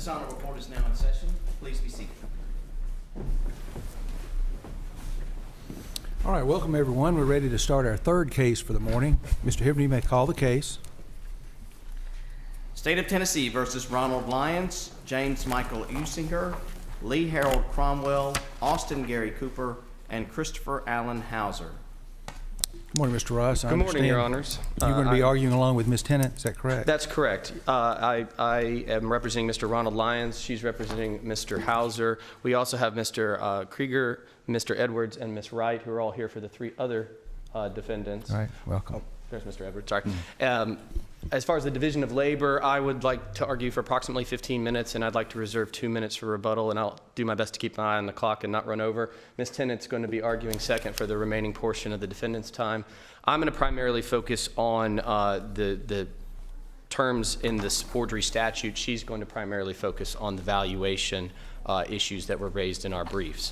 honorable court is now in session. Please be seated. All right, welcome everyone. We're ready to start our third case for the morning. Mr. Hibbert, you may call the case. State of Tennessee versus Ronald Lyons, James Michael Usinger, Lee Harold Cromwell, Austin Gary Cooper, and Christopher Allen Hauser. Good morning, Mr. Russ. Good morning, Your Honors. You're going to be arguing along with Ms. Tennent, is that correct? That's correct. I am representing Mr. Ronald Lyons. She's representing Mr. Hauser. We also have Mr. Krieger, Mr. Edwards, and Ms. Wright, who are all here for the three other defendants. All right, welcome. Oh, there's Mr. Edwards, sorry. As far as the division of labor, I would like to argue for approximately 15 minutes, and I'd like to reserve 2 minutes for rebuttal, and I'll do my best to keep my eye on the clock and not run over. Ms. Tennant's going to be arguing second for the remaining portion of the defendant's time. I'm going to primarily focus on the terms in this forgery statute. She's going to primarily focus on the valuation issues that were raised in our briefs.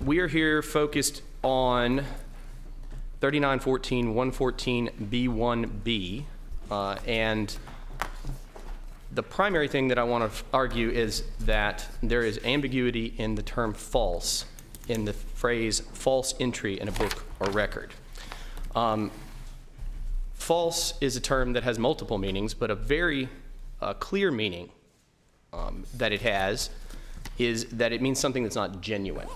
We are here focused on 3914-114B1B, and the primary thing that I want to argue is that there is ambiguity in the term false in the phrase false entry in a book or record. False is a term that has multiple meanings, but a very clear meaning that it has is that it means something that's not genuine.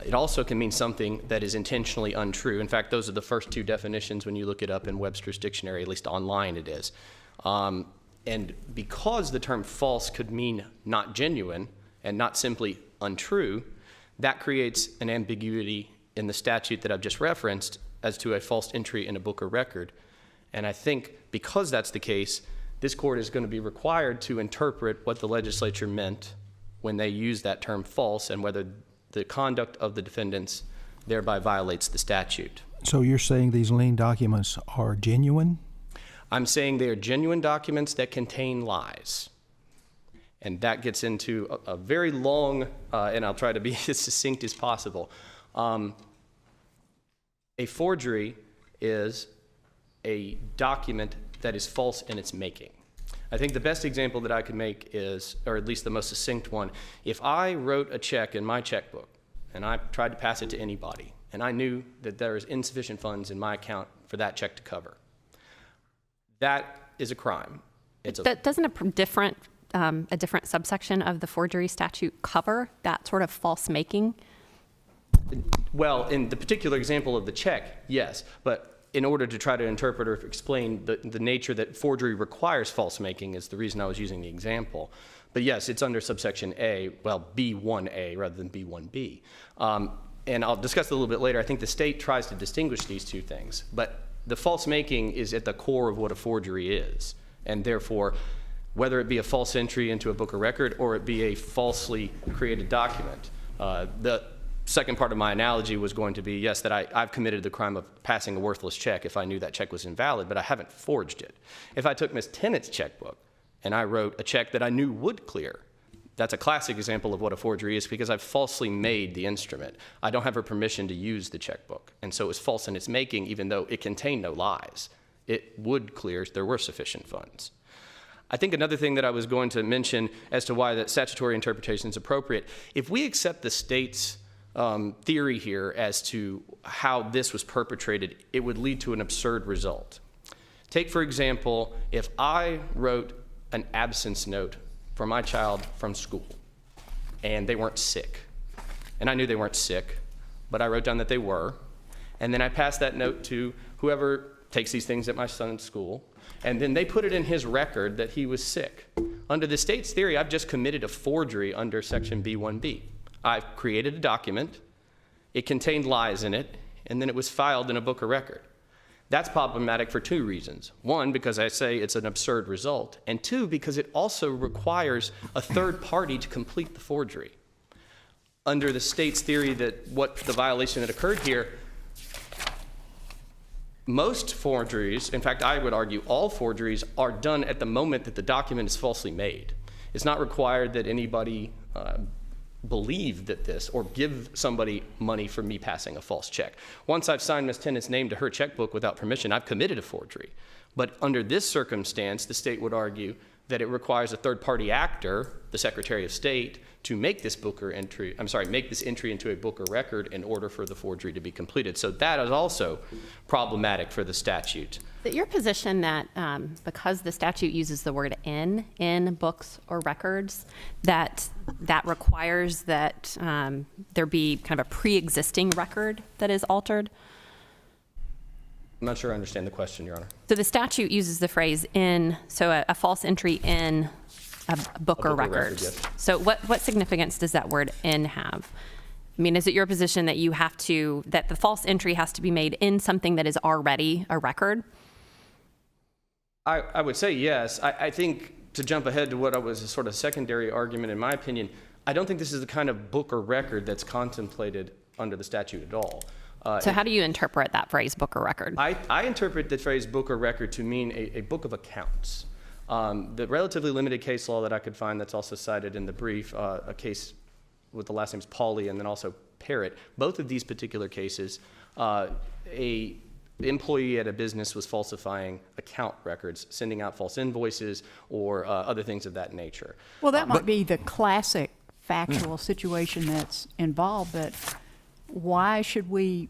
It also can mean something that is intentionally untrue. In fact, those are the first two definitions when you look it up in Webster's dictionary, at least online it is. And because the term false could mean not genuine and not simply untrue, that creates an ambiguity in the statute that I've just referenced as to a false entry in a book or record. And I think because that's the case, this court is going to be required to interpret what the legislature meant when they used that term false and whether the conduct of the defendants thereby violates the statute. So you're saying these lien documents are genuine? I'm saying they are genuine documents that contain lies. And that gets into a very long, and I'll try to be as succinct as possible. A forgery is a document that is false in its making. I think the best example that I could make is, or at least the most succinct one, if I wrote a check in my checkbook and I tried to pass it to anybody and I knew that there is insufficient funds in my account for that check to cover, that is a crime. Doesn't a different subsection of the forgery statute cover that sort of false making? Well, in the particular example of the check, yes, but in order to try to interpret or explain the nature that forgery requires false making is the reason I was using the example. But yes, it's under subsection A, well, B1A rather than B1B. And I'll discuss it a little bit later. I think the state tries to distinguish these two things, but the false making is at the core of what a forgery is. And therefore, whether it be a false entry into a book or record or it be a falsely created document, the second part of my analogy was going to be, yes, that I've committed the crime of passing a worthless check if I knew that check was invalid, but I haven't forged it. If I took Ms. Tennant's checkbook and I wrote a check that I knew would clear, that's a classic example of what a forgery is because I've falsely made the instrument. I don't have her permission to use the checkbook, and so it was false in its making even though it contained no lies. It would clear if there were sufficient funds. I think another thing that I was going to mention as to why that statutory interpretation is appropriate, if we accept the state's theory here as to how this was perpetrated, it would lead to an absurd result. Take, for example, if I wrote an absence note for my child from school and they weren't sick, and I knew they weren't sick, but I wrote down that they were, and then I passed that note to whoever takes these things at my son's school, and then they put it in his record that he was sick. Under the state's theory, I've just committed a forgery under section B1B. I've created a document, it contained lies in it, and then it was filed in a book or record. That's problematic for two reasons. One, because I say it's an absurd result, and two, because it also requires a third party to complete the forgery. Under the state's theory that what the violation that occurred here, most forgeries, in fact, I would argue all forgeries, are done at the moment that the document is falsely made. It's not required that anybody believe that this or give somebody money for me passing a false check. Once I've signed Ms. Tennant's name to her checkbook without permission, I've committed a forgery. But under this circumstance, the state would argue that it requires a third-party actor, the Secretary of State, to make this make this entry into a book or record in order for the forgery to be completed. So that is also problematic for the statute. Is it your position that because the statute uses the word in books or records, that requires that there be kind of a pre-existing record that is altered? I'm not sure I understand the question, Your Honor. So the statute uses the phrase in, so a false entry in a book or record. Yes. So what significance does that word in have? I mean, is it your position that that the false entry has to be made in something that is already a record? I would say yes. I think, to jump ahead to what was a sort of secondary argument, in my opinion, I don't think this is the kind of book or record that's contemplated under the statute at all. So how do you interpret that phrase, book or record? I interpret the phrase book or record to mean a book of accounts. The relatively limited case law that I could find that's also cited in the brief, a case with the last names Pauley and then also Parrott, both of these particular cases, a employee at a business was falsifying account records, sending out false invoices or other things of that nature. Well, that might be the classic factual situation that's involved, but why should we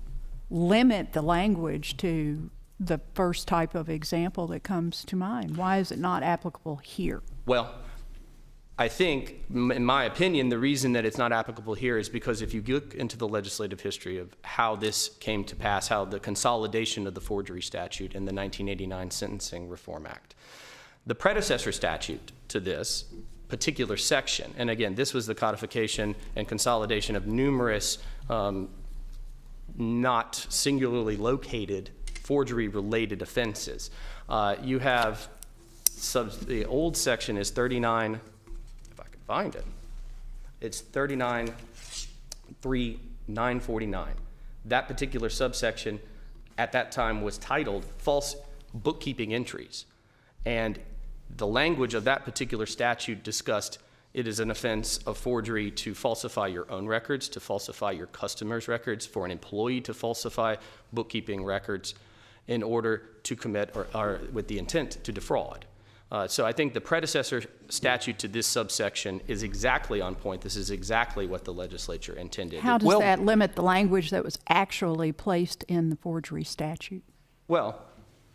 limit the language to the first type of example that comes to mind? Why is it not applicable here? Well, I think, in my opinion, the reason that it's not applicable here is because if you look into the legislative history of how this came to pass, how the consolidation of the forgery statute in the 1989 Sentencing Reform Act, the predecessor statute to this particular section, and again, this was the codification and consolidation of numerous not singularly located forgery-related offenses. You have the old section is 39, if I can find it, it's 39.3.949. That particular subsection at that time was titled false bookkeeping entries. And the language of that particular statute discussed it is an offense of forgery to falsify your own records, to falsify your customers' records, for an employee to falsify bookkeeping records in order to commit or with the intent to defraud. So I think the predecessor statute to this subsection is exactly on point. This is exactly what the legislature intended. How does that limit the language that was actually placed in the forgery statute? Well,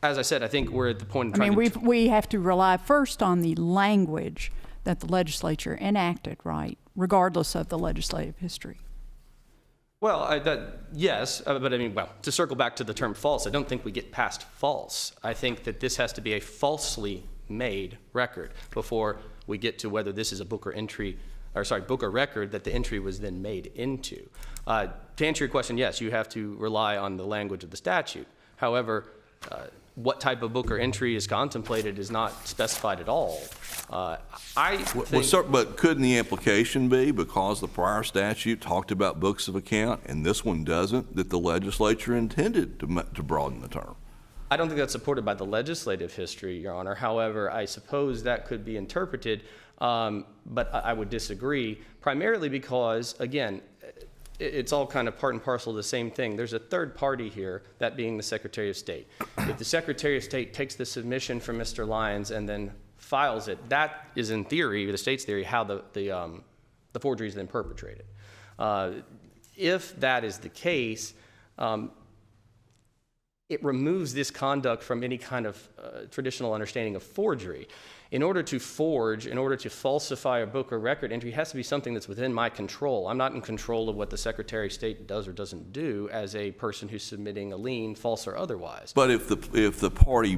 as I said, I think we're at the point of I mean, we have to rely first on the language that the legislature enacted, right, regardless of the legislative history. Well, yes, but I mean, well, to circle back to the term false, I don't think we get past false. I think that this has to be a falsely made record before we get to whether this is a book or record that the entry was then made into. To answer your question, yes, you have to rely on the language of the statute. However, what type of book or entry is contemplated is not specified at all. But couldn't the implication be, because the prior statute talked about books of account and this one doesn't, that the legislature intended to broaden the term? I don't think that's supported by the legislative history, Your Honor. However, I suppose that could be interpreted, but I would disagree, primarily because, again, it's all kind of part and parcel of the same thing. There's a third party here, that being the Secretary of State. If the Secretary of State takes the submission from Mr. Lyons and then files it, that is in theory, the state's theory, how the forgery is then perpetrated. If that is the case, it removes this conduct from any kind of traditional understanding of forgery. In order to forge, in order to falsify a book or record entry, it has to be something that's within my control. I'm not in control of what the Secretary of State does or doesn't do as a person who's submitting a lien, false or otherwise. But if the party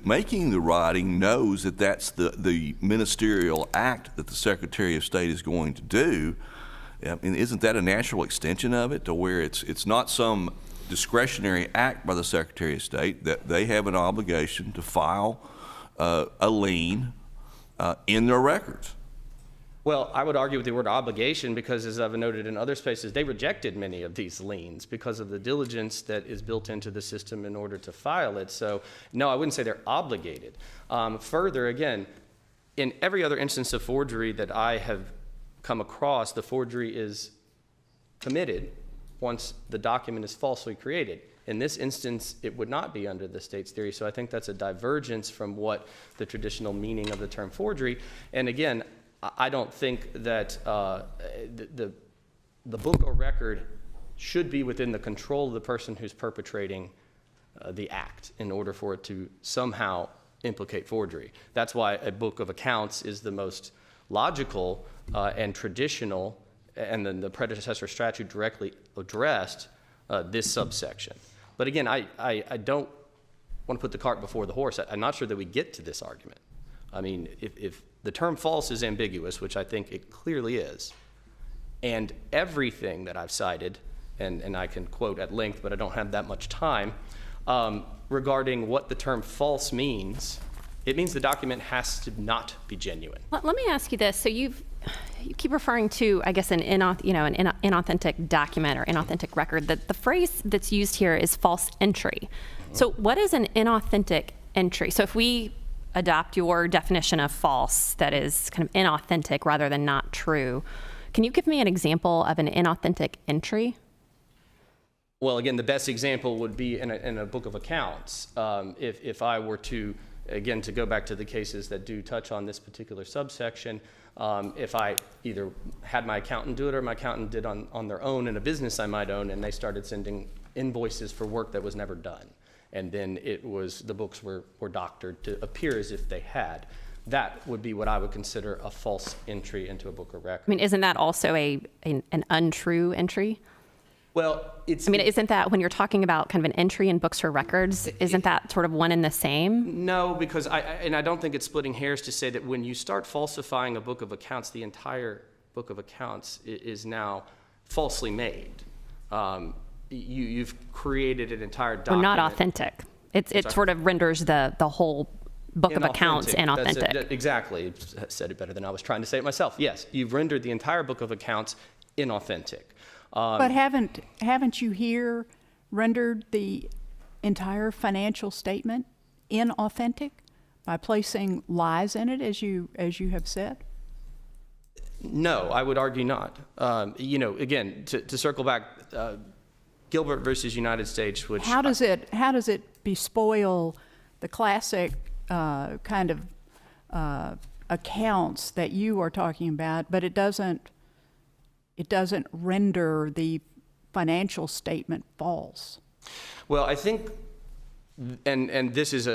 making the writing knows that that's the ministerial act that the Secretary of State is going to do, I mean, isn't that a natural extension of it, to where it's not some discretionary act by the Secretary of State, that they have an obligation to file a lien in their records? Well, I would argue with the word obligation because, as I've noted in other spaces, they rejected many of these liens because of the diligence that is built into the system in order to file it. So, no, I wouldn't say they're obligated. Further, again, in every other instance of forgery that I have come across, the forgery is committed once the document is falsely created. In this instance, it would not be under the state's theory, so I think that's a divergence from what the traditional meaning of the term forgery. And again, I don't think that the book or record should be within the control of the person who's perpetrating the act in order for it to somehow implicate forgery. That's why a book of accounts is the most logical and traditional, and then the predecessor statute directly addressed this subsection. But again, I don't want to put the cart before the horse. I'm not sure that we get to this argument. I mean, if the term false is ambiguous, which I think it clearly is, and everything that I've cited, and I can quote at length, but I don't have that much time, regarding what the term false means, it means the document has to not be genuine. Let me ask you this. So you keep referring to, I guess, an inauthentic document or inauthentic record. The phrase that's used here is false entry. So what is an inauthentic entry? So if we adopt your definition of false, that is kind of inauthentic rather than not true, can you give me an example of an inauthentic entry? Well, again, the best example would be in a book of accounts. If I were to, again, to go back to the cases that do touch on this particular subsection, if I either had my accountant do it or my accountant did on their own in a business I might own, and they started sending invoices for work that was never done, and then the books were doctored to appear as if they had, that would be what I would consider a false entry into a book of record. I mean, isn't that also an untrue entry? Well, isn't that, when you're talking about kind of an entry in books or records, isn't that sort of one and the same? No, because I don't think it's splitting hairs to say that when you start falsifying a book of accounts, the entire book of accounts is now falsely made. You've created an entire document. Or not authentic. It sort of renders the whole book of accounts inauthentic. Exactly. You said it better than I was trying to say it myself. Yes, you've rendered the entire book of accounts inauthentic. But haven't you here rendered the entire financial statement inauthentic by placing lies in it, as you have said? No, I would argue not. Again, to circle back, Gilbert versus United States, which how does it bespoil the classic kind of accounts that you are talking about, but it doesn't render the financial statement false? Well, I think, and this is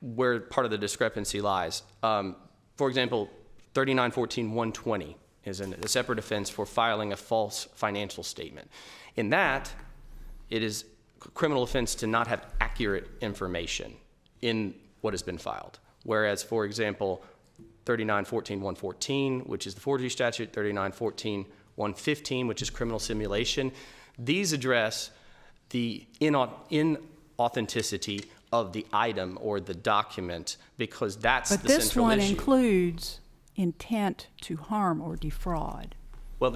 where part of the discrepancy lies. For example, 3914-120 is a separate offense for filing a false financial statement. In that, it is a criminal offense to not have accurate information in what has been filed. Whereas, for example, 3914-114, which is the forgery statute, 3914-115, which is criminal simulation, these address the inauthenticity of the item or the document, because that's the central issue. But this one includes intent to harm or defraud. Well,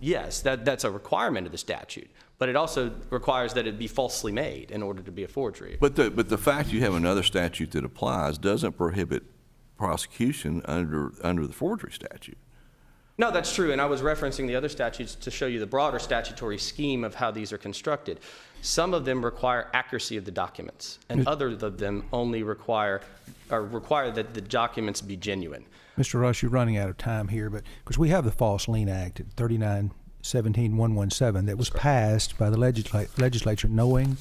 yes, that's a requirement of the statute, but it also requires that it be falsely made in order to be a forgery. But the fact you have another statute that applies doesn't prohibit prosecution under the forgery statute. No, that's true, and I was referencing the other statutes to show you the broader statutory scheme of how these are constructed. Some of them require accuracy of the documents, and others of them only require that the documents be genuine. Mr. Russ, you're running out of time here, but because we have the False Lien Act at 3917-117 that was passed by the legislature knowing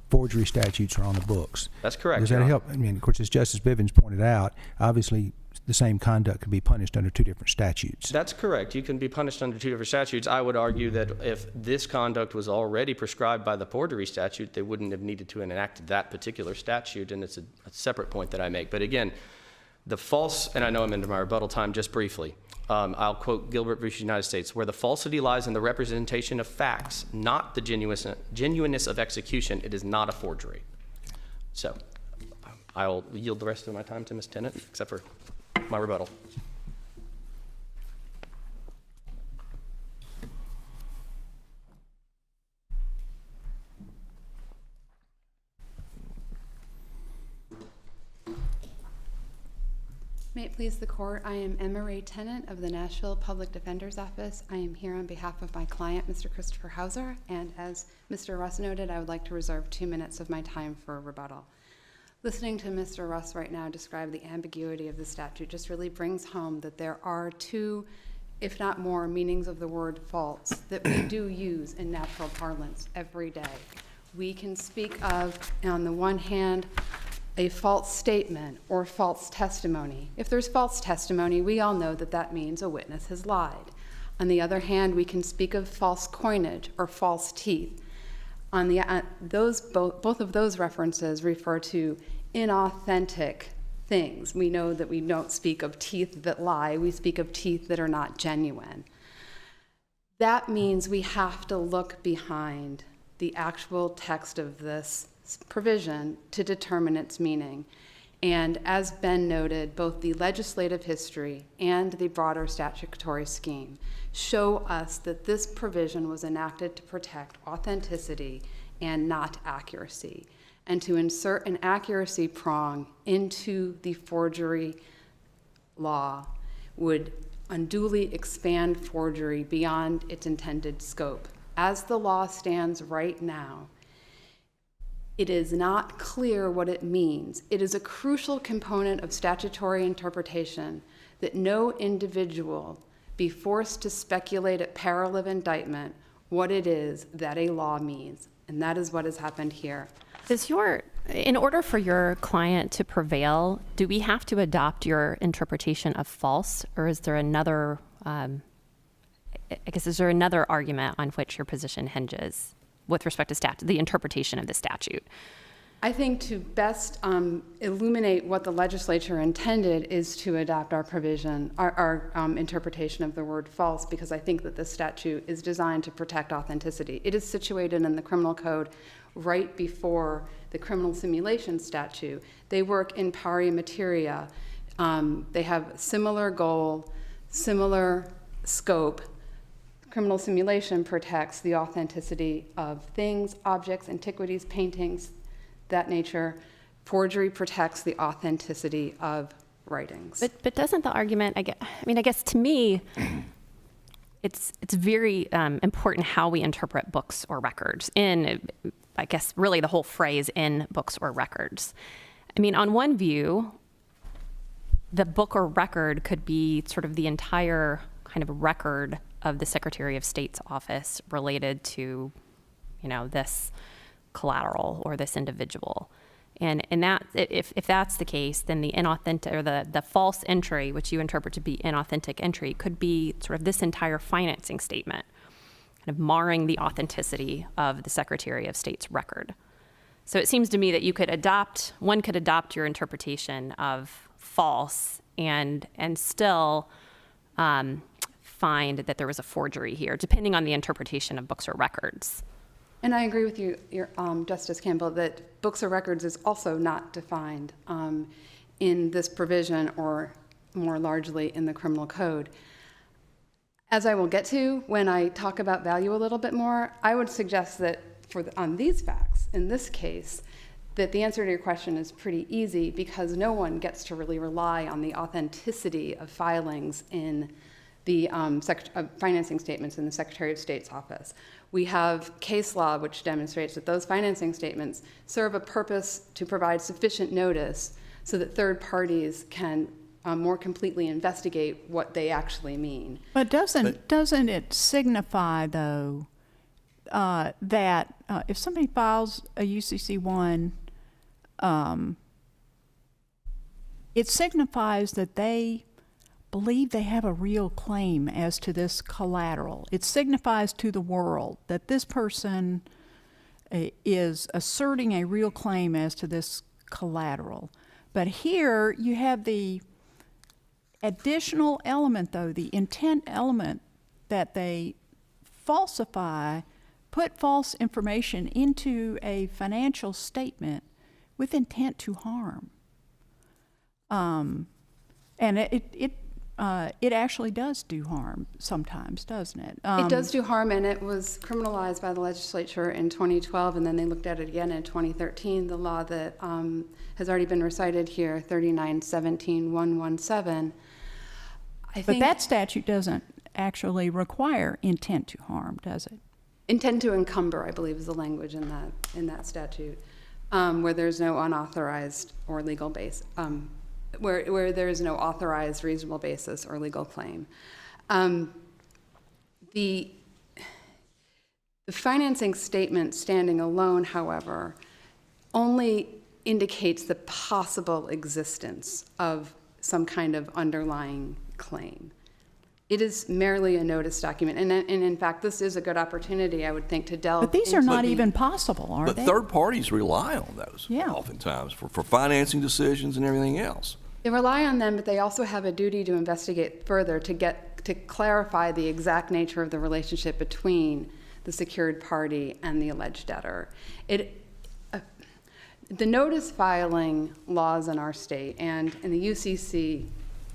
forgery statutes are on the books. That's correct. Does that help? I mean, of course, as Justice Bivens pointed out, obviously the same conduct could be punished under two different statutes. That's correct. You can be punished under two different statutes. I would argue that if this conduct was already prescribed by the forgery statute, they wouldn't have needed to enact that particular statute, and it's a separate point that I make. But again, the false, and I know I'm into my rebuttal time just briefly, I'll quote Gilbert versus United States, where the falsity lies in the representation of facts, not the genuineness of execution, it is not a forgery. So I'll yield the rest of my time to Ms. Tennent, except for my rebuttal. May it please the court, I am Rae Tennent of the Nashville Public Defender's Office. I am here on behalf of my client, Mr. Christopher Hauser, and as Mr. Russ noted, I would like to reserve 2 minutes of my time for rebuttal. Listening to Mr. Russ right now describe the ambiguity of the statute just really brings home that there are two, if not more, meanings of the word false that we do use in natural parlance every day. We can speak of, on the one hand, a false statement or false testimony. If there's false testimony, we all know that that means a witness has lied. On the other hand, we can speak of false coinage or false teeth. On the both of those references refer to inauthentic things. We know that we don't speak of teeth that lie, we speak of teeth that are not genuine. That means we have to look behind the actual text of this provision to determine its meaning. And as Ben noted, both the legislative history and the broader statutory scheme show us that this provision was enacted to protect authenticity and not accuracy, and to insert an accuracy prong into the forgery law would unduly expand forgery beyond its intended scope. As the law stands right now, it is not clear what it means. It is a crucial component of statutory interpretation that no individual be forced to speculate at peril of indictment what it is that a law means. And that is what has happened here. In order for your client to prevail, do we have to adopt your interpretation of false, or is there another, is there another argument on which your position hinges with respect to the interpretation of the statute? I think to best illuminate what the legislature intended is to adopt our provision, our interpretation of the word false, because I think that this statute is designed to protect authenticity. It is situated in the criminal code right before the criminal simulation statute. They work in pari materia. They have similar goal, similar scope. Criminal simulation protects the authenticity of things, objects, antiquities, paintings, that nature. Forgery protects the authenticity of writings. But doesn't the argument, I guess to me, it's very important how we interpret books or records in, I guess, really the whole phrase in books or records. I mean, on one view, the book or record could be sort of the entire kind of record of the Secretary of State's office related to, this collateral or this individual. And that, if that's the case, then the inauthentic or the false entry, which you interpret to be inauthentic entry, could be sort of this entire financing statement, kind of marring the authenticity of the Secretary of State's record. So it seems to me that one could adopt your interpretation of false and still find that there was a forgery here, depending on the interpretation of books or records. And I agree with you, Justice Campbell, that books or records is also not defined in this provision or more largely in the criminal code. As I will get to when I talk about value a little bit more, I would suggest that on these facts, in this case, that the answer to your question is pretty easy because no one gets to really rely on the authenticity of filings in the financing statements in the Secretary of State's office. We have case law which demonstrates that those financing statements serve a purpose to provide sufficient notice so that third parties can more completely investigate what they actually mean. But doesn't it signify, though, that if somebody files a UCC-1, it signifies that they believe they have a real claim as to this collateral. It signifies to the world that this person is asserting a real claim as to this collateral. But here you have the additional element, though, the intent element that they falsify, put false information into a financial statement with intent to harm. And it actually does do harm sometimes, doesn't it? It does do harm, and it was criminalized by the legislature in 2012, and then they looked at it again in 2013. The law that has already been recited here, 39-17-117. But that statute doesn't actually require intent to harm, does it? Intent to encumber, I believe, is the language in that statute, where there's no unauthorized or legal base, where there is no authorized reasonable basis or legal claim. The financing statement standing alone, however, only indicates the possible existence of some kind of underlying claim. It is merely a notice document, and in fact, this is a good opportunity, I would think, to delve But these into are not even possible, are But they? third parties rely on those Yeah. oftentimes for financing decisions and everything else. They rely on them, but they also have a duty to investigate further to clarify the exact nature of the relationship between the secured party and the alleged debtor. The notice filing laws in our state and in the UCC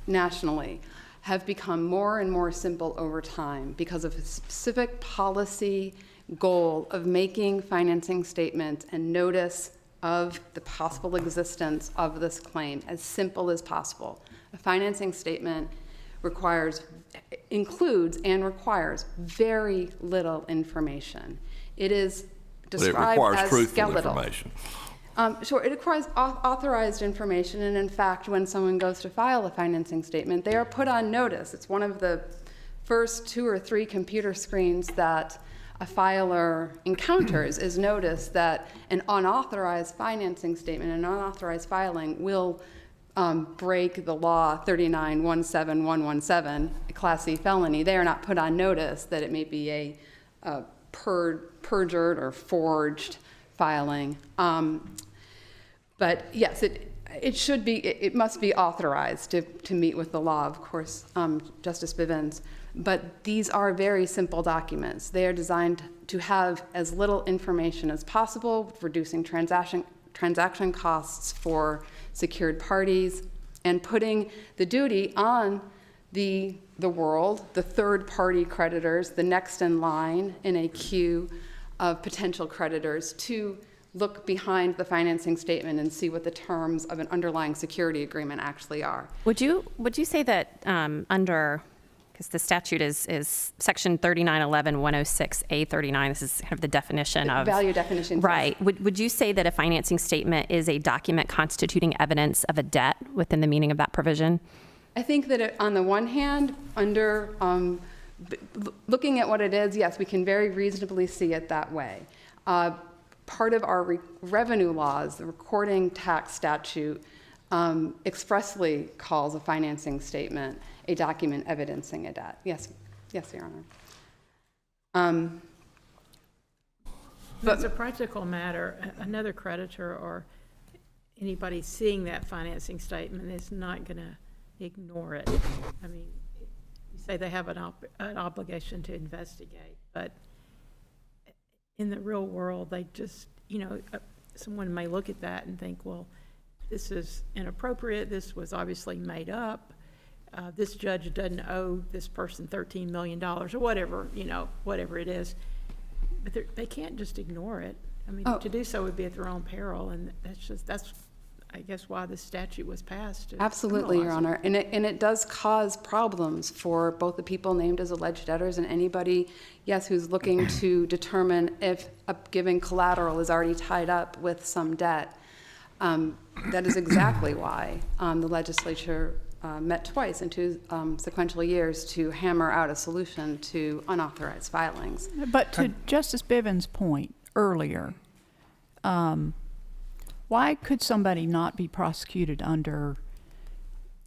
nationally have become more and more simple over time because of a specific policy goal of making financing statements and notice of the possible existence of this claim as simple as possible. A financing statement includes and requires very little information. It is described But it requires as truthful skeletal. information. Sure, it requires authorized information, and in fact, when someone goes to file a financing statement, they are put on notice. It's one of the first 2 or 3 computer screens that a filer encounters is notice that an unauthorized financing statement, an unauthorized filing will break the law 39-17117, a Class C felony. They are not put on notice that it may be a perjured or forged filing. But yes, it must be authorized to meet with the law, of course, Justice Bivens. But these are very simple documents. They are designed to have as little information as possible, reducing transaction costs for secured parties, and putting the duty on the world, the third-party creditors, the next in line in a queue of potential creditors, to look behind the financing statement and see what the terms of an underlying security agreement actually are. Would you say that under, because the statute is section 3911-106A39, this is kind of the definition of value definition. Right. Would you say that a financing statement is a document constituting evidence of a debt within the meaning of that provision? I think that on the one hand, under looking at what it is, yes, we can very reasonably see it that way. Part of our revenue laws, the recording tax statute, expressly calls a financing statement a document evidencing a debt. Yes, Your Honor. But as a practical matter, another creditor or anybody seeing that financing statement is not going to ignore it. I mean, you say they have an obligation to investigate, but in the real world, they just, someone may look at that and think, well, this is inappropriate, this was obviously made up, this judge doesn't owe this person $13 million or whatever, whatever it is. But they can't just ignore it. I mean, to do so would be at their own peril, and that's I guess why the statute was passed. Absolutely, Your Honor. And it does cause problems for both the people named as alleged debtors and anybody, yes, who's looking to determine if a given collateral is already tied up with some debt. That is exactly why the legislature met twice in 2 sequential years to hammer out a solution to unauthorized filings. But to Justice Bivens' point earlier, why could somebody not be prosecuted under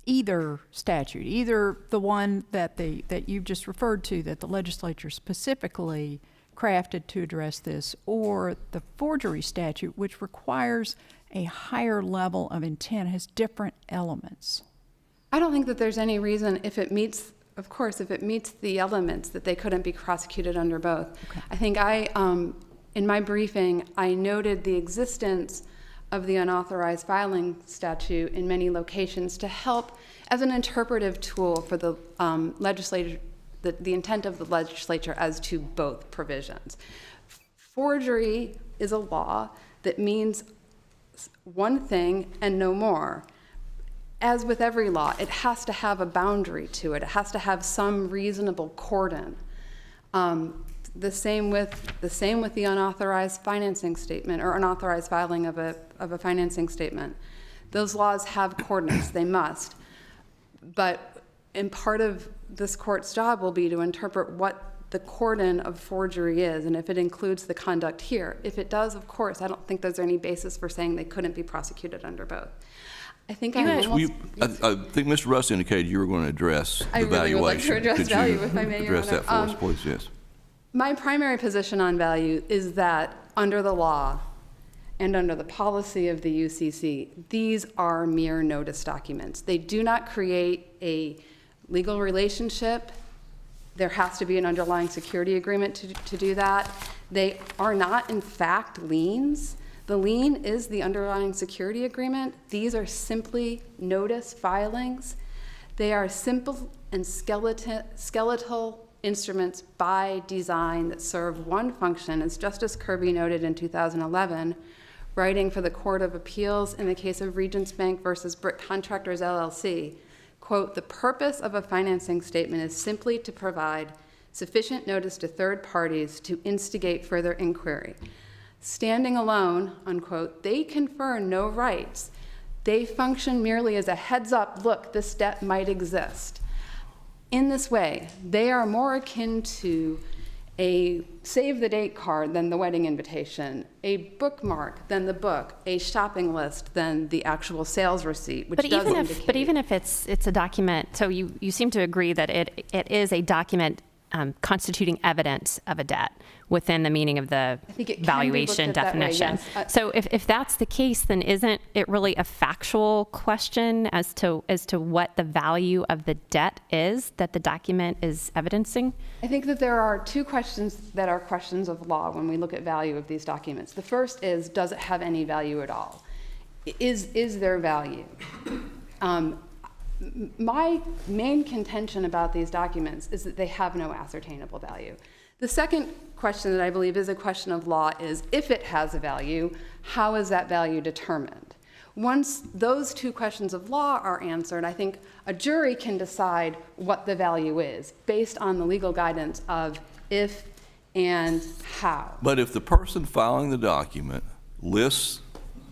either statute, either the one that you've just referred to that the legislature specifically crafted to address this, or the forgery statute, which requires a higher level of intent, has different elements? I don't think that there's any reason, if it meets the elements, that they couldn't be prosecuted under both. Okay. I think in my briefing, I noted the existence of the unauthorized filing statute in many locations to help as an interpretive tool for the legislature, the intent of the legislature as to both provisions. Forgery is a law that means one thing and no more. As with every law, it has to have a boundary to it. It has to have some reasonable cordon. The same with the unauthorized financing statement or unauthorized filing of a financing statement. Those laws have coordinates, they must. But in part of this court's job will be to interpret what the cordon of forgery is and if it includes the conduct here. If it does, of course, I don't think there's any basis for saying they couldn't be prosecuted under both. I think I think Mr. Russ indicated you were going to address the valuation. I really would like to address value, if I may, Your address Honor. that for us, please? Yes. My primary position on value is that under the law and under the policy of the UCC, these are mere notice documents. They do not create a legal relationship. There has to be an underlying security agreement to do that. They are not, in fact, liens. The lien is the underlying security agreement. These are simply notice filings. They are simple and skeletal instruments by design that serve one function, as Justice Kirby noted in 2011, writing for the Court of Appeals in the case of Regents Bank versus Brick Contractors, LLC. Quote, "The purpose of a financing statement is simply to provide sufficient notice to third parties to instigate further inquiry. Standing alone," unquote, "they confer no rights. They function merely as a heads up, look, this debt might exist." In this way, they are more akin to a save the date card than the wedding invitation, a bookmark than the book, a shopping list than the actual sales receipt, which does indicate. But even if it's a document, so you seem to agree that it is a document constituting evidence of a debt within the meaning of the valuation definition. Yes. So if that's the case, then isn't it really a factual question as to what the value of the debt is that the document is evidencing? I think that there are two questions that are questions of law when we look at value of these documents. The first is, does it have any value at all? Is there value? My main contention about these documents is that they have no ascertainable value. The second question that I believe is a question of law is, if it has a value, how is that value determined? Once those two questions of law are answered, I think a jury can decide what the value is based on the legal guidance of if and how. But if the person filing the document lists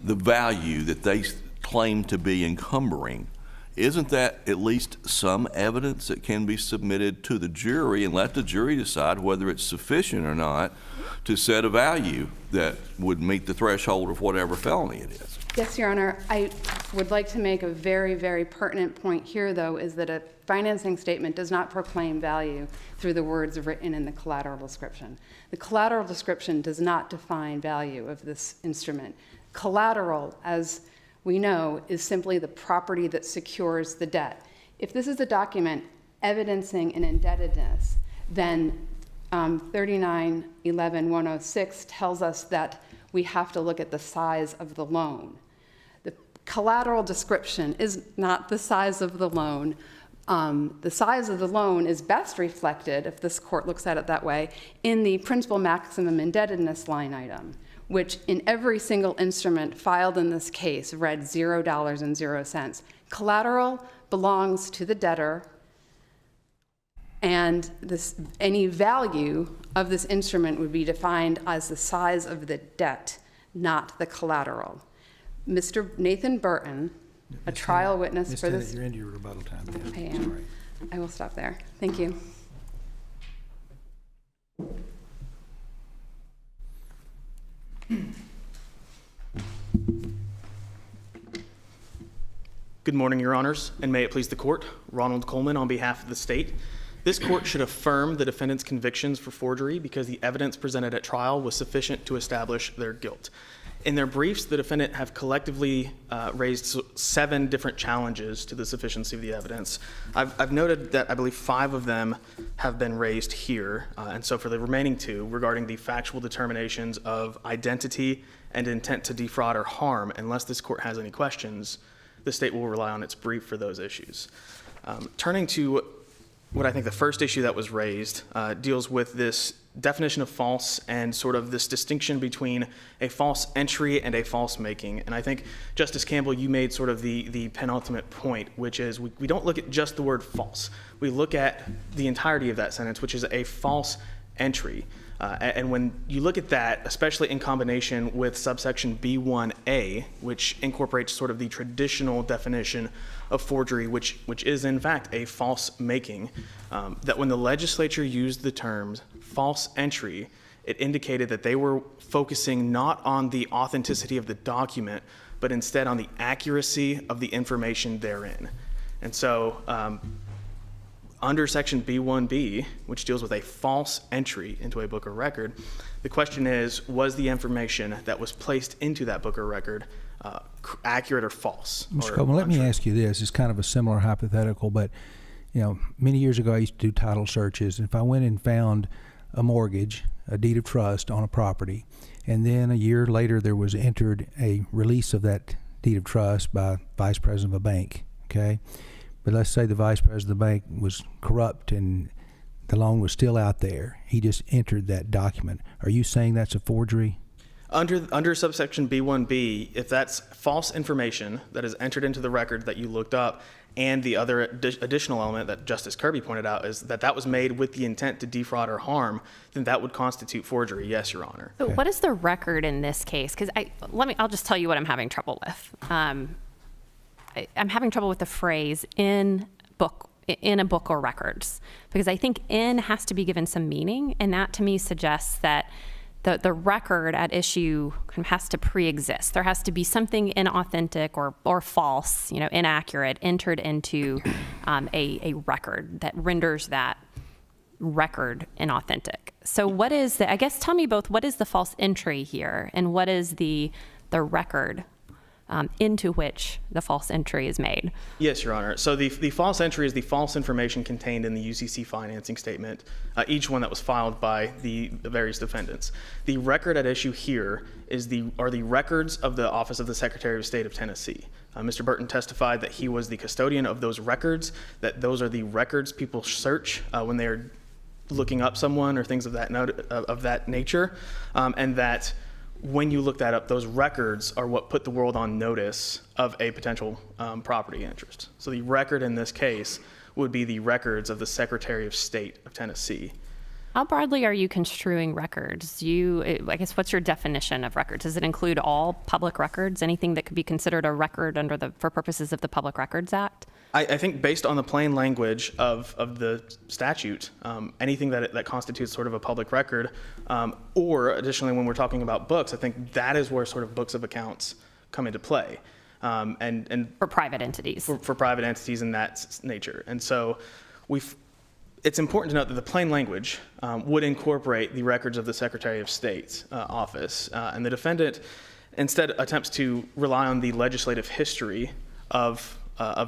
the value that they claim to be encumbering, isn't that at least some evidence that can be submitted to the jury and let the jury decide whether it's sufficient or not to set a value that would meet the threshold of whatever felony it is? Yes, Your Honor. I would like to make a very, very pertinent point here, though, is that a financing statement does not proclaim value through the words written in the collateral description. The collateral description does not define value of this instrument. Collateral, as we know, is simply the property that secures the debt. If this is a document evidencing an indebtedness, then 3911-106 tells us that we have to look at the size of the loan. The collateral description is not the size of the loan. The size of the loan is best reflected, if this court looks at it that way, in the principal maximum indebtedness line item, which in every single instrument filed in this case read $0.00. Collateral belongs to the debtor, and any value of this instrument would be defined as the size of the debt, not the collateral. Mr. Nathan Burton, a trial witness for this. You're into your rebuttal time. I am. I will stop there. Thank you. Good morning, Your Honors, and may it please the court. Ronald Coleman on behalf of the state. This court should affirm the defendant's convictions for forgery because the evidence presented at trial was sufficient to establish their guilt. In their briefs, the defendant have collectively raised 7 different challenges to the sufficiency of the evidence. I've noted that I believe 5 of them have been raised here, and so for the remaining 2, regarding the factual determinations of identity and intent to defraud or harm. Unless this court has any questions, the state will rely on its brief for those issues. Turning to what I think the first issue that was raised deals with this definition of false and sort of this distinction between a false entry and a false making. And I think, Justice Campbell, you made sort of the penultimate point, which is we don't look at just the word false. We look at the entirety of that sentence, which is a false entry. And when you look at that, especially in combination with subsection B1A, which incorporates sort of the traditional definition of forgery, which is in fact a false making, that when the legislature used the terms false entry, it indicated that they were focusing not on the authenticity of the document, but instead on the accuracy of the information therein. And so under section B1B, which deals with a false entry into a book or record, the question is, was the information that was placed into that book or record accurate or false? Mr. Coleman, let me ask you this. It's kind of a similar hypothetical, but many years ago I used to do title searches, and if I went and found a mortgage, a deed of trust on a property, and then a year later there was entered a release of that deed of trust by vice president of a bank, okay? But let's say the vice president of the bank was corrupt and the loan was still out there. He just entered that document. Are you saying that's a forgery? Under subsection B1B, if that's false information that is entered into the record that you looked up, and the other additional element that Justice Kirby pointed out is that was made with the intent to defraud or harm, then that would constitute forgery. Yes, Your Honor. So what is the record in this case? Because I'll just tell you what I'm having trouble with. I'm having trouble with the phrase in a book or records, because I think in has to be given some meaning, and that to me suggests that the record at issue kind of has to pre-exist. There has to be something inauthentic or false, inaccurate, entered into a record that renders that record inauthentic. So tell me both, what is the false entry here, and what is the record into which the false entry is made? Yes, Your Honor. So the false entry is the false information contained in the UCC financing statement, each one that was filed by the various defendants. The record at issue here are the records of the Office of the Secretary of State of Tennessee. Mr. Burton testified that he was the custodian of those records, that those are the records people search when they're looking up someone or things of that nature, and that when you look that up, those records are what put the world on notice of a potential property interest. So the record in this case would be the records of the Secretary of State of Tennessee. How broadly are you construing records? I guess, what's your definition of records? Does it include all public records, anything that could be considered a record for purposes of the Public Records Act? I think based on the plain language of the statute, anything that constitutes sort of a public record, or additionally when we're talking about books, I think that is where sort of books of accounts come into play. And for private entities. For private entities in that nature. And so it's important to note that the plain language would incorporate the records of the Secretary of State's office. And the defendant instead attempts to rely on the legislative history of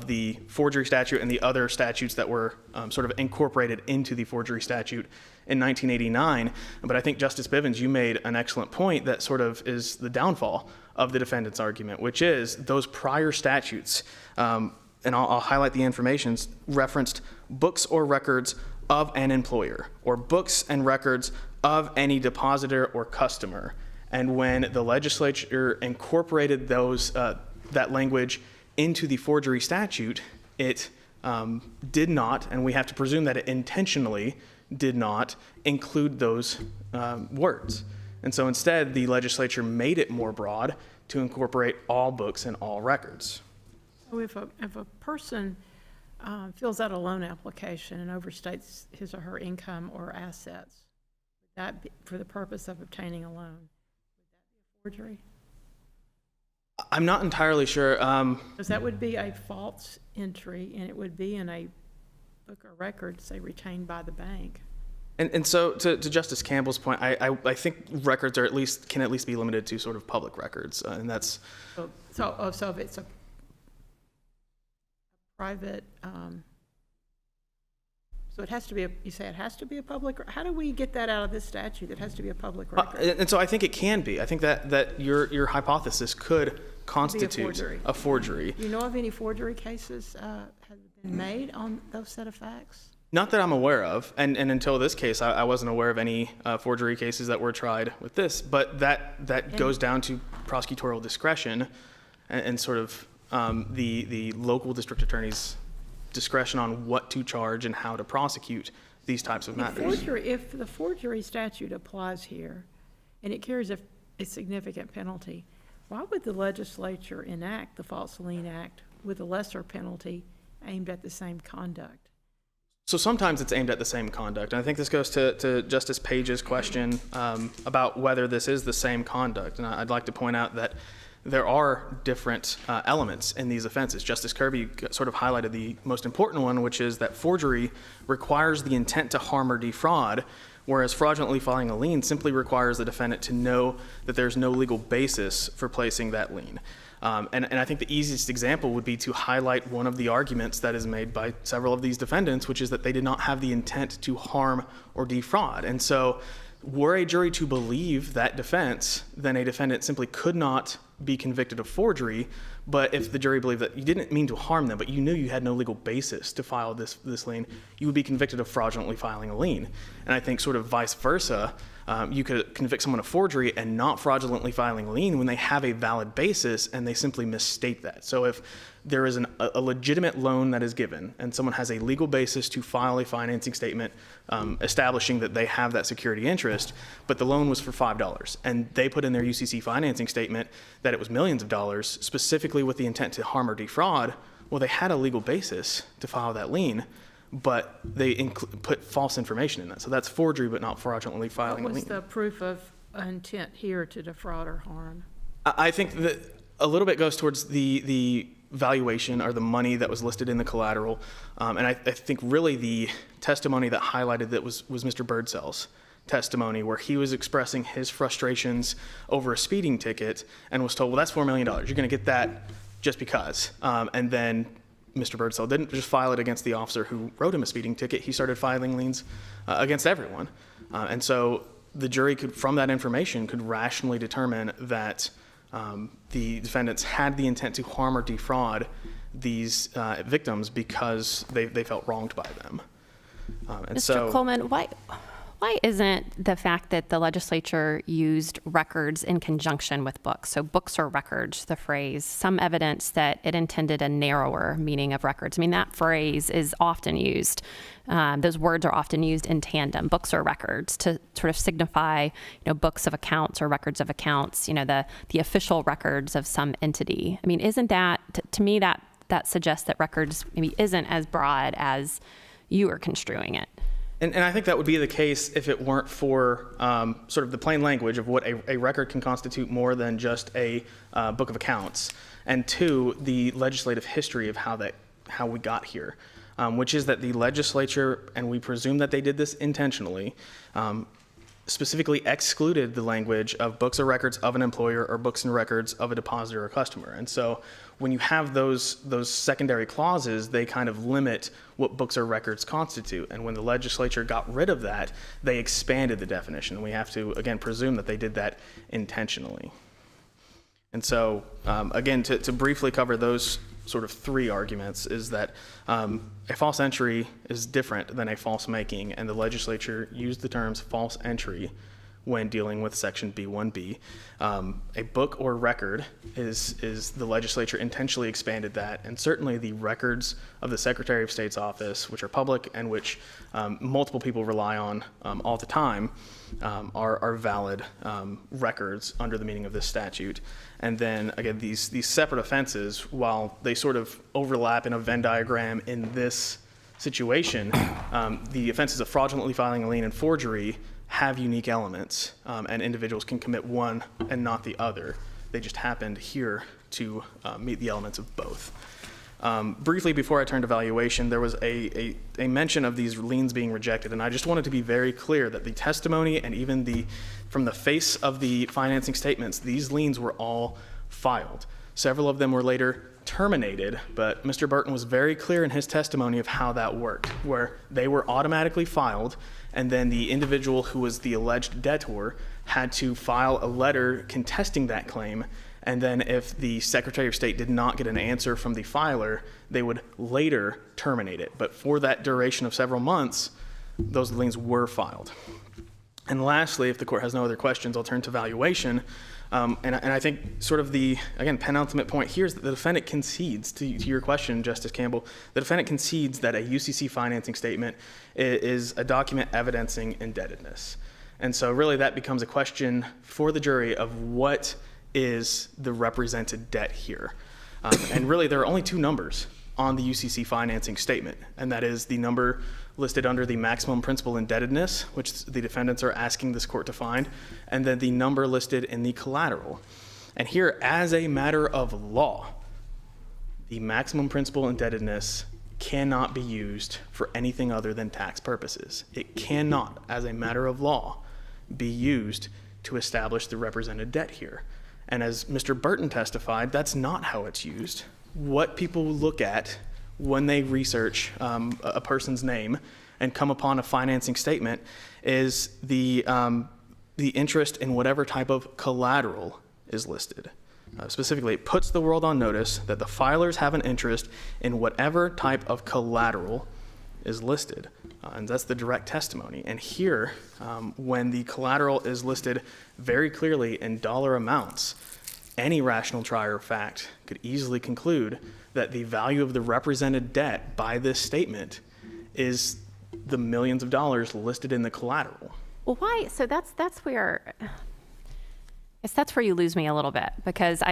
the forgery statute and the other statutes that were sort of incorporated into the forgery statute in 1989. But I think, Justice Bivens, you made an excellent point that sort of is the downfall of the defendant's argument, which is those prior statutes, and I'll highlight the informations, referenced books or records of an employer, or books and records of any depositor or customer. And when the legislature incorporated that language into the forgery statute, it did not, and we have to presume that it intentionally did not include those words. And so instead, the legislature made it more broad to incorporate all books and all records. So if a person fills out a loan application and overstates his or her income or assets, would that be for the purpose of obtaining a loan? Would that be a forgery? I'm not entirely sure. Because that would be a false entry, and it would be in a book or record, say, retained by the bank. And so to Justice Campbell's point, I think records can at least be limited to sort of public records, and that's... So if it's a private So it has to be, you say it has to be a public, how do we get that out of this statute? It has to be a publilic record. And so I think it can be. I think that your hypothesis could constitute a forgery. Do you know of any forgery cases have been made on those set of facts? Not that I'm aware of, and until this case, I wasn't aware of any forgery cases that were tried with this, but that goes down to prosecutorial discretion and sort of the local district attorney's discretion on what to charge and how to prosecute these types of matters. If the forgery statute applies here, and it carries a significant penalty, why would the legislature enact the False Lien Act with a lesser penalty aimed at the same conduct? So sometimes it's aimed at the same conduct. And I think this goes to Justice Page's question about whether this is the same conduct. And I'd like to point out that there are different elements in these offenses. Justice Kirby sort of highlighted the most important one, which is that forgery requires the intent to harm or defraud, whereas fraudulently filing a lien simply requires the defendant to know that there's no legal basis for placing that lien. And I think the easiest example would be to highlight one of the arguments that is made by several of these defendants, which is that they did not have the intent to harm or defraud. And so were a jury to believe that defense, then a defendant simply could not be convicted of forgery. But if the jury believed that you didn't mean to harm them, but you knew you had no legal basis to file this lien, you would be convicted of fraudulently filing a lien. And I think sort of vice versa, you could convict someone of forgery and not fraudulently filing a lien when they have a valid basis and they simply misstate that. So if there is a legitimate loan that is given and someone has a legal basis to file a financing statement establishing that they have that security interest, but the loan was for $5 and they put in their UCC financing statement that it was millions of dollars specifically with the intent to harm or defraud, well, they had a legal basis to file that lien, but they put false information in that. So that's forgery, but not fraudulently filing a lien. What was the proof of intent here to defraud or harm? I think that a little bit goes towards the valuation or the money that was listed in the collateral. And I think really the testimony that highlighted that was Mr. Birdsell's testimony, where he was expressing his frustrations over a speeding ticket and was told, well, that's $4 million. You're going to get that just because. And then Mr. Birdsell didn't just file it against the officer who wrote him a speeding ticket. He started filing liens against everyone. And so the jury could, from that information, could rationally determine that the defendants had the intent to harm or defraud these victims because they felt wronged by them. Mr. Coleman, why isn't the fact that the legislature used records in conjunction with books, so books or records, the phrase, some evidence that it intended a narrower meaning of records? I mean, that phrase is often used. Those words are often used in tandem, books or records, to sort of signify, books of accounts or records of accounts, the official records of some entity. I mean, isn't that, to me, that suggests that records maybe isn't as broad as you are construing it. And I think that would be the case if it weren't for sort of the plain language of what a record can constitute more than just a book of accounts, and two, the legislative history of how we got here, which is that the legislature, and we presume that they did this intentionally, specifically excluded the language of books or records of an employer or books and records of a depositor or customer. And so when you have those secondary clauses, they kind of limit what books or records constitute. And when the legislature got rid of that, they expanded the definition. And we have to, again, presume that they did that intentionally. And so, again, to briefly cover those sort of three arguments is that a false entry is different than a false making, and the legislature used the terms false entry when dealing with Section B1B. A book or record is the legislature intentionally expanded that, and certainly the records of the Secretary of State's office, which are public and which multiple people rely on all the time, are valid records under the meaning of this statute. And then, again, these separate offenses, while they sort of overlap in a Venn diagram in this situation, the offenses of fraudulently filing a lien and forgery have unique elements, and individuals can commit one and not the other. They just happened here to meet the elements of both. Briefly, before I turn to valuation, there was a mention of these liens being rejected, and I just wanted to be very clear that the testimony and even from the face of the financing statements, these liens were all filed. Several of them were later terminated, but Mr. Burton was very clear in his testimony of how that worked, where they were automatically filed, and then the individual who was the alleged debtor had to file a letter contesting that claim, and then if the Secretary of State did not get an answer from the filer, they would later terminate it. But for that duration of several months, those liens were filed. And lastly, if the court has no other questions, I'll turn to valuation. And I think sort of the, again, penultimate point here is that the defendant concedes, to your question, Justice Campbell, the defendant concedes that a UCC financing statement is a document evidencing indebtedness. And so really that becomes a question for the jury of what is the represented debt here. And really there are only two numbers on the UCC financing statement, and that is the number listed under the maximum principal indebtedness, which the defendants are asking this court to find, and then the number listed in the collateral. And here, as a matter of law, the maximum principal indebtedness cannot be used for anything other than tax purposes. It cannot, as a matter of law, be used to establish the represented debt here. And as Mr. Burton testified, that's not how it's used. What people look at when they research a person's name and come upon a financing statement is the interest in whatever type of collateral is listed. Specifically, it puts the world on notice that the filers have an interest in whatever type of collateral is listed. And that's the direct testimony. And here, when the collateral is listed very clearly in dollar amounts, any rational trier of fact could easily conclude that the value of the represented debt by this statement is the millions of dollars listed in the collateral. Well, why? So that's where, that's where you lose me a little bit, because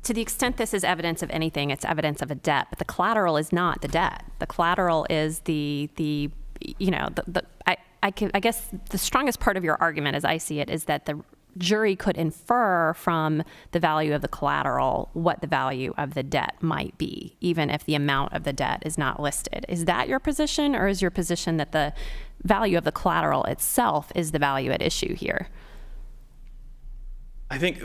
to the extent this is evidence of anything, it's evidence of a debt, but the collateral is not the debt. The collateral is I guess the strongest part of your argument, as I see it, is that the jury could infer from the value of the collateral what the value of the debt might be, even if the amount of the debt is not listed. Is that your position, or is your position that the value of the collateral itself is the value at issue here? I think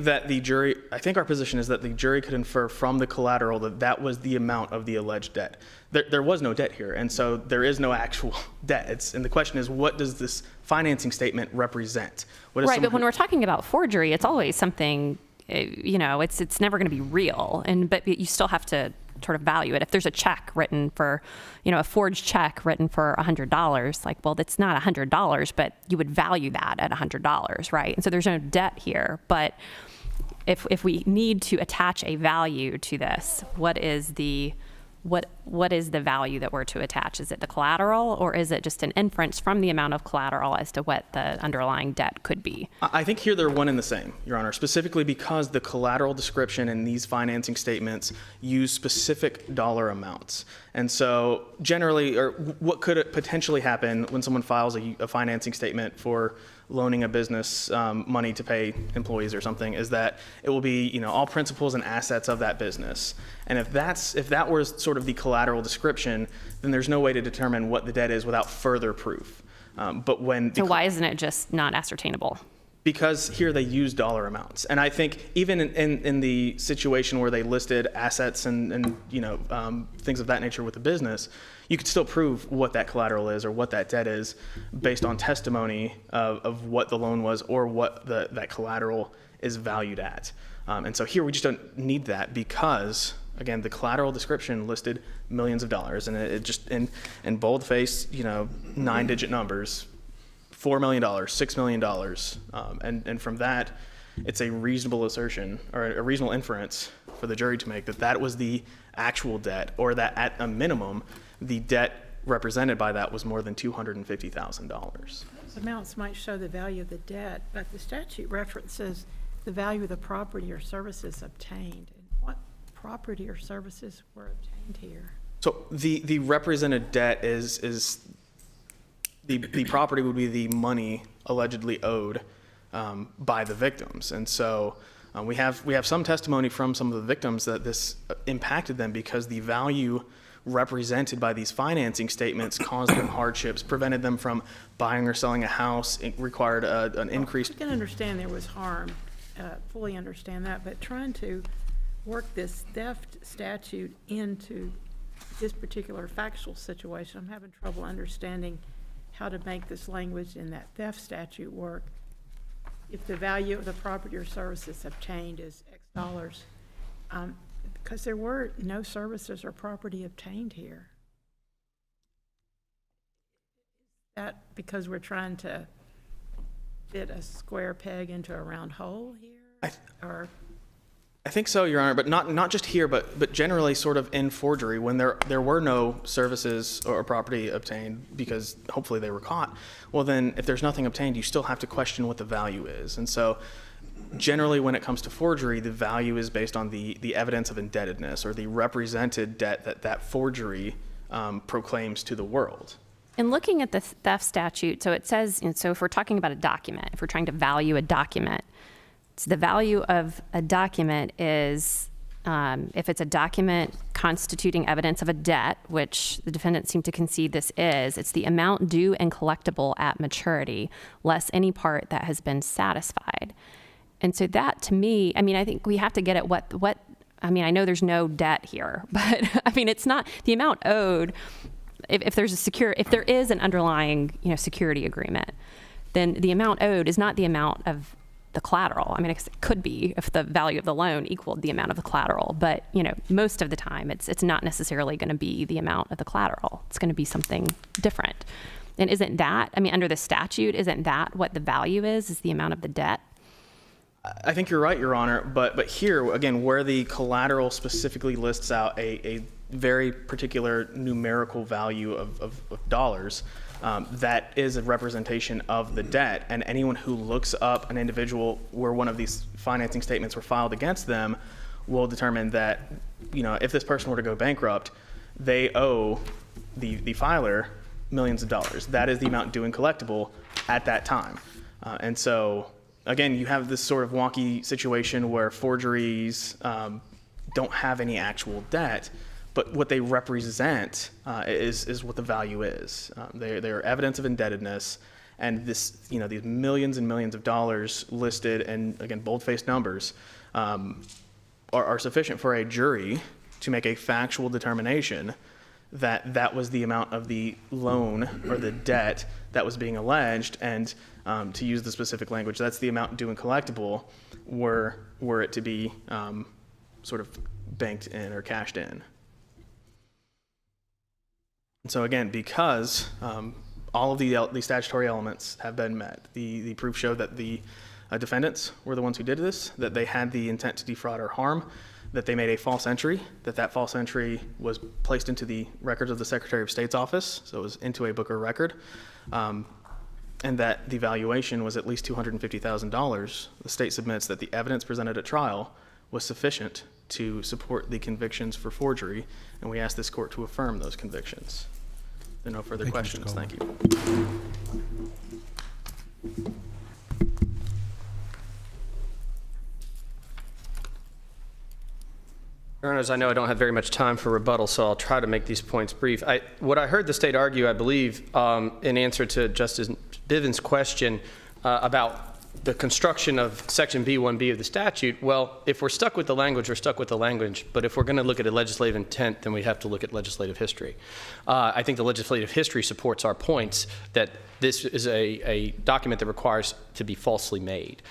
our position is that the jury could infer from the collateral that that was the amount of the alleged debt. There was no debt here, and so there is no actual debt. And the question is, what does this financing statement represent? Right, but when we're talking about forgery, it's always something, it's never going to be real, but you still have to sort of value it. If there's a check written for, a forged check written for $100, well, that's not $100, but you would value that at $100, right? And so there's no debt here. But if we need to attach a value to this, what is the value that we're to attach? Is it the collateral, or is it just an inference from the amount of collateral as to what the underlying debt could be? I think here they're one and the same, Your Honor, specifically because the collateral description in these financing statements use specific dollar amounts. And so generally, or what could potentially happen when someone files a financing statement for loaning a business money to pay employees or something, is that it will be all principals and assets of that business. And if that were sort of the collateral description, then there's no way to determine what the debt is without further proof. So why isn't it just not ascertainable? Because here they use dollar amounts. And I think even in the situation where they listed assets and things of that nature with the business, you could still prove what that collateral is or what that debt is based on testimony of what the loan was or what that collateral is valued at. And so here we just don't need that because, again, the collateral description listed millions of dollars, and it just in boldface, 9-digit numbers. $4 million, $6 million, and from that, it's a reasonable assertion or a reasonable inference for the jury to make that was the actual debt, or that at a minimum, the debt represented by that was more than $250,000. Those amounts might show the value of the debt, but the statute references the value of the property or services obtained. And what property or services were obtained here? So the represented debt is the property would be the money allegedly owed by the victims. And so we have some testimony from some of the victims that this impacted them because the value represented by these financing statements caused them hardships, prevented them from buying or selling a house. It required an increased... I can understand there was harm, fully understand that, but trying to work this theft statute into this particular factual situation. I'm having trouble understanding how to make this language in that theft statute work if the value of the property or services obtained is X dollars, because there were no services or property obtained here. Is that because we're trying to fit a square peg into a round hole here? I think so, Your Honor, but not just here, but generally sort of in forgery when there were no services or property obtained because hopefully they were caught. Well, then if there's nothing obtained, you still have to question what the value is. And so generally when it comes to forgery, the value is based on the evidence of indebtedness or the represented debt that forgery proclaims to the world. In looking at the theft statute, so it says, and so if we're talking about a document, if we're trying to value a document, so the value of a document is, if it's a document constituting evidence of a debt, which the defendants seem to concede this is, it's the amount due and collectible at maturity, less any part that has been satisfied. And so that, to me, I mean, I think we have to get at what I mean, I know there's no debt here, but I mean, it's not the amount owed. If there's if there is an underlying, security agreement, then the amount owed is not the amount of the collateral. I mean, it could be if the value of the loan equaled the amount of the collateral, but most of the time it's not necessarily going to be the amount of the collateral. It's going to be something different. And isn't that, I mean, under the statute, isn't that what the value is the amount of the debt? I think you're right, Your Honor, but here, again, where the collateral specifically lists out a very particular numerical value of dollars, that is a representation of the debt, and anyone who looks up an individual where one of these financing statements were filed against them will determine that, if this person were to go bankrupt, they owe the filer millions of dollars. That is the amount due and collectible at that time. And so, again, you have this sort of wonky situation where forgeries don't have any actual debt, but what they represent is what the value is. They are evidence of indebtedness, and this, these millions and millions of dollars listed, and again, bold-faced numbers, are sufficient for a jury to make a factual determination that that was the amount of the loan or the debt that was being alleged, and to use the specific language, that's the amount due and collectible were it to be sort of banked in or cashed in. And so again, because all of the statutory elements have been met, the proof showed that the defendants were the ones who did this, that they had the intent to defraud or harm, that they made a false entry, that false entry was placed into the records of the Secretary of State's office, so it was into a book or record, and that the valuation was at least $250,000. The state submits that the evidence presented at trial was sufficient to support the convictions for forgery, and we ask this court to affirm those convictions. There are no further questions. Thank you. Your Honors, I know I don't have very much time for rebuttal, so I'll try to make these points brief. What I heard the state argue, I believe, in answer to Justice Bivens' question about the construction of Section B1B of the statute, well, if we're stuck with the language, we're stuck with the language. But if we're going to look at a legislative intent, then we have to look at legislative history. I think the legislative history supports our points that this is a document that requires to be falsely made.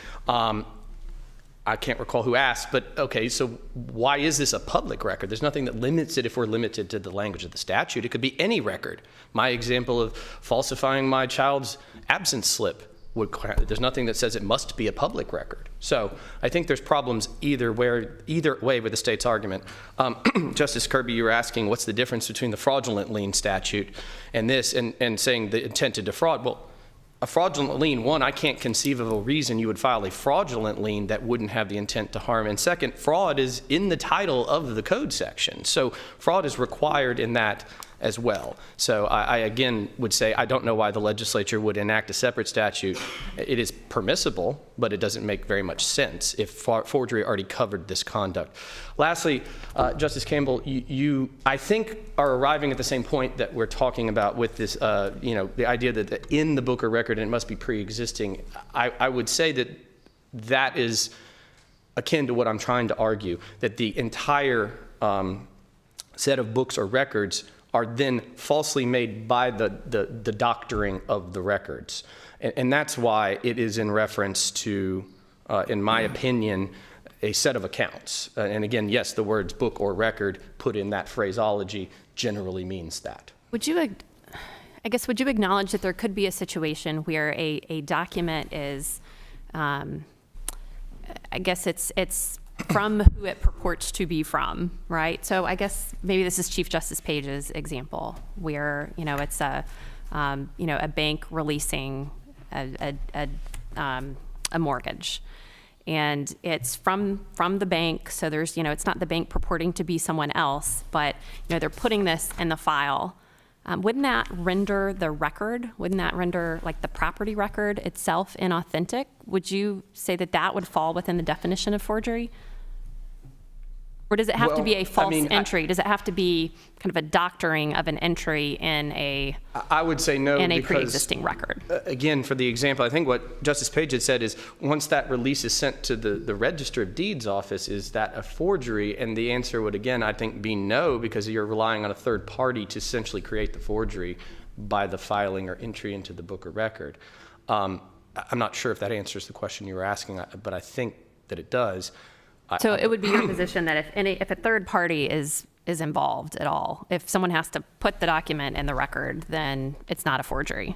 I can't recall who asked, but okay, so why is this a public record? There's nothing that limits it if we're limited to the language of the statute. It could be any record. My example of falsifying my child's absence slip, there's nothing that says it must be a public record. So I think there's problems either way with the state's argument. Justice Kirby, you were asking what's the difference between the fraudulent lien statute and this, and saying the intent to defraud. Well, a fraudulent lien, one, I can't conceive of a reason you would file a fraudulent lien that wouldn't have the intent to harm. And second, fraud is in the title of the code section. So fraud is required in that as well. So I again would say I don't know why the legislature would enact a separate statute. It is permissible, but it doesn't make very much sense if forgery already covered this conduct. Lastly, Justice Campbell, you I think are arriving at the same point that we're talking about with this, the idea that in the book or record and it must be pre-existing. I would say that is akin to what I'm trying to argue, that the entire set of books or records are then falsely made by the doctoring of the records. And that's why it is in reference to, in my opinion, a set of accounts. And again, yes, the words book or record put in that phraseology generally means that. Would you acknowledge that there could be a situation where a document is, I guess it's from who it purports to be from, right? So I guess maybe this is Chief Justice Page's example, where it's a bank releasing a mortgage, and it's from the bank. So there's it's not the bank purporting to be someone else, but they're putting this in the file. Wouldn't that render the record? Wouldn't that render like the property record itself inauthentic? Would you say that would fall within the definition of forgery? Or does it have to be a false entry? Does it have to be kind of a doctoring of an entry in I would say no, in a because, pre-existing record? Again, for the example, I think what Justice Page had said is once that release is sent to the Register of Deeds office, is that a forgery? And the answer would, again, I think, be no, because you're relying on a third party to essentially create the forgery by the filing or entry into the book or record. I'm not sure if that answers the question you were asking, but I think that it does. So it would be your position that if a third party is involved at all, if someone has to put the document in the record, then it's not a forgery.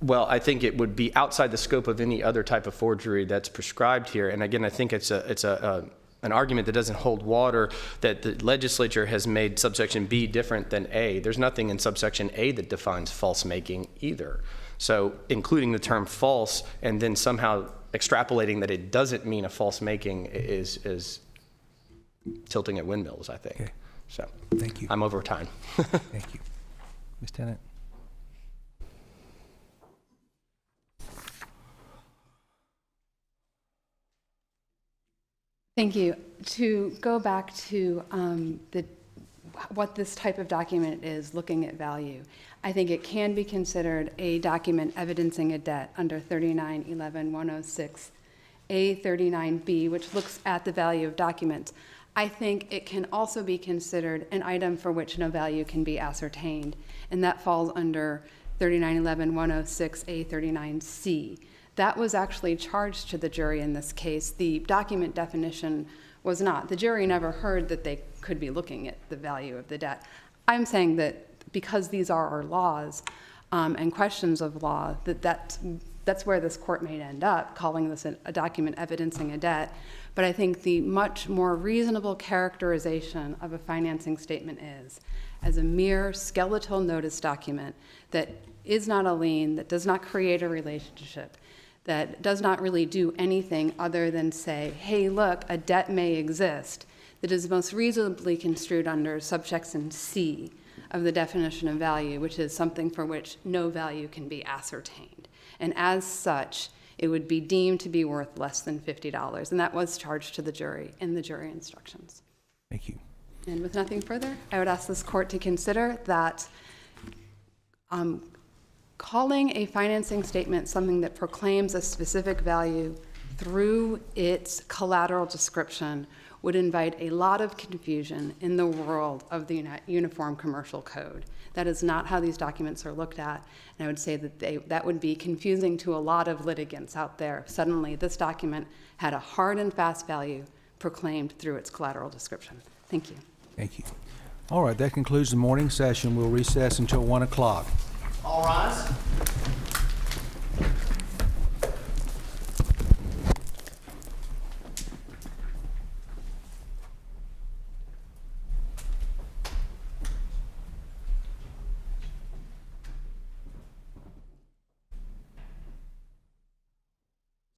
Well, I think it would be outside the scope of any other type of forgery that's prescribed here. And again, I think it's an argument that doesn't hold water, that the legislature has made subsection B different than A. There's nothing in subsection A that defines false making either. So including the term false and then somehow extrapolating that it doesn't mean a false making is tilting at windmills, I think. Okay. So Thank you. I'm over time. Thank you. Ms. Tennant? Thank you. To go back to what this type of document is, looking at value, I think it can be considered a document evidencing a debt under 3911-106A39B, which looks at the value of documents. I think it can also be considered an item for which no value can be ascertained, and that falls under 3911-106A39C. That was actually charged to the jury in this case. The document definition was not. The jury never heard that they could be looking at the value of the debt. I'm saying that because these are our laws and questions of law, that's where this court may end up, calling this a document evidencing a debt. But I think the much more reasonable characterization of a financing statement is as a mere skeletal notice document that is not a lien, that does not create a relationship, that does not really do anything other than say, hey, look, a debt may exist, that is most reasonably construed under subsection C of the definition of value, which is something for which no value can be ascertained. And as such, it would be deemed to be worth less than $50. And that was charged to the jury in the jury instructions. Thank you. And with nothing further, I would ask this court to consider that calling a financing statement something that proclaims a specific value through its collateral description would invite a lot of confusion in the world of the Uniform Commercial Code. That is not how these documents are looked at, and I would say that that would be confusing to a lot of litigants out there. Suddenly, this document had a hard and fast value proclaimed through its collateral description. Thank you. Thank you. All right, that concludes the morning session. We'll recess until 1 o'clock. All rise.